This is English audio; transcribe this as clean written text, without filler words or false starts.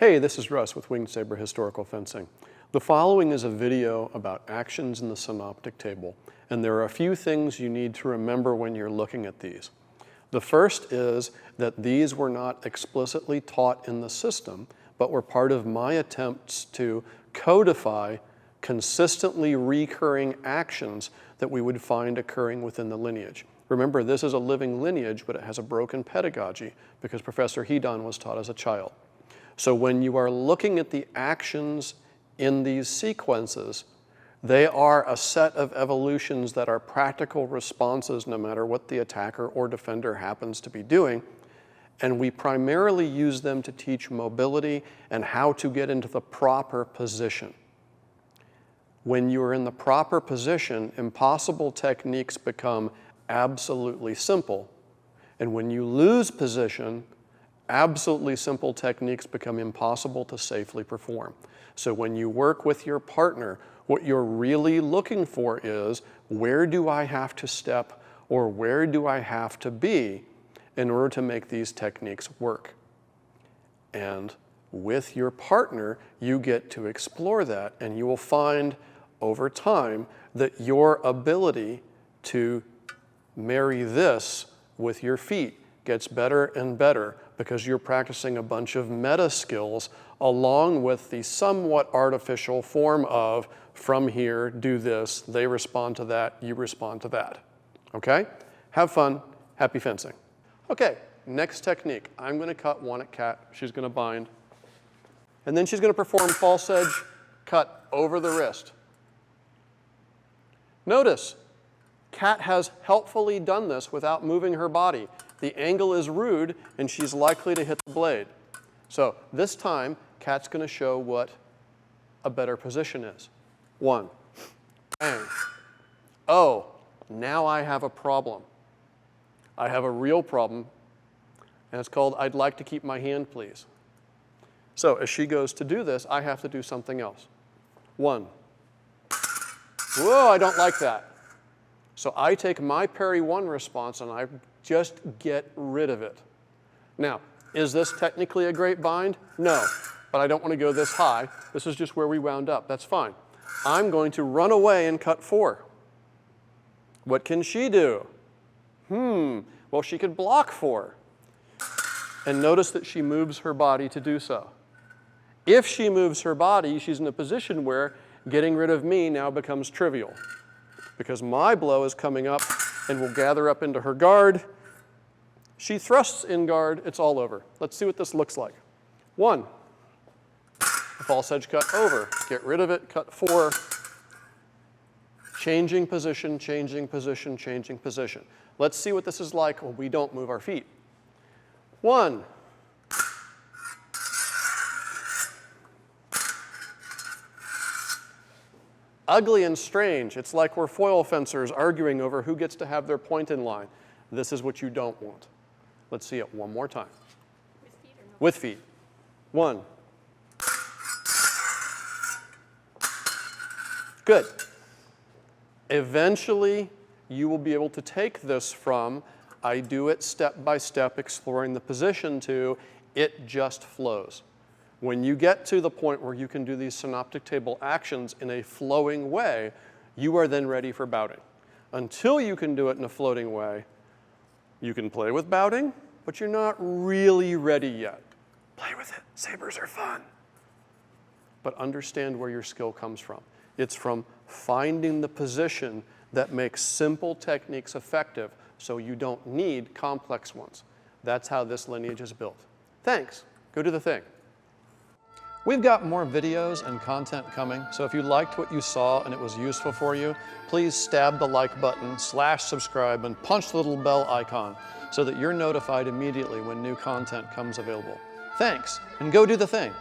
Hey, this is Russ with Winged Saber Historical Fencing. The following is a video about actions in the synoptic table, and there are a few things you need to remember when you're looking at these. The first is that these were not explicitly taught in the system, but were part of my attempts to codify consistently recurring actions that we would find occurring within the lineage. Remember, this is a living lineage, but it has a broken pedagogy because Professor Hedon was taught as a child. So when you are looking at the actions in these sequences, they are a set of evolutions that are practical responses no matter what the attacker or defender happens to be doing. And we primarily use them to teach mobility and how to get into the proper position. When you're in the proper position, impossible techniques become absolutely simple. And when you lose position, absolutely simple techniques become impossible to safely perform. So when you work with your partner, what you're really looking for is, where do I have to step or where do I have to be in order to make these techniques work? And with your partner, you get to explore that, and you will find over time that your ability to marry this with your feet gets better and better because you're practicing a bunch of meta skills along with the somewhat artificial form of, from here, do this, they respond to that, you respond to that. Okay? Have fun. Happy fencing. Okay, next technique. I'm going to cut one at Kat. She's going to bind. And then she's going to perform false edge cut over the wrist. Notice, Kat has helpfully done this without moving her body. The angle is rude, and she's likely to hit the blade. So this time, Kat's going to show what a better position is. One, bang. Oh, now I have a problem. I have a real problem, and it's called, I'd like to keep my hand, please. So as she goes to do this, I have to do something else. One. Whoa, I don't like that. So I take my parry one response and I just get rid of it. Now, is this technically a great bind? No, but I don't want to go this high. This is just where we wound up. That's fine. I'm going to run away and cut four. What can she do? Well, she could block four. And notice that she moves her body to do so. If she moves her body, she's in a position where getting rid of me now becomes trivial, because my blow is coming up and will gather up into her guard. She thrusts in guard, it's all over. Let's see what this looks like. One, false edge cut over, get rid of it, cut four, changing position, changing position, changing position. Let's see what this is like when we don't move our feet. One, ugly and strange. It's like we're foil fencers arguing over who gets to have their point in line. This is what you don't want. Let's see it one more time. With feet or no? With feet. One. Good. Eventually, you will be able to take this from, I do it step by step, exploring the position, to it just flows. When you get to the point where you can do these synoptic table actions in a flowing way, you are then ready for bouting. Until you can do it in a floating way, you can play with bouting, but you're not really ready yet. Play with it. Sabers are fun. But understand where your skill comes from. It's from finding the position that makes simple techniques effective so you don't need complex ones. That's how this lineage is built. Thanks. Go do the thing. We've got more videos and content coming, so if you liked what you saw and it was useful for you, please stab the like button, /subscribe, and punch the little bell icon so that you're notified immediately when new content comes available. Thanks, and go do the thing.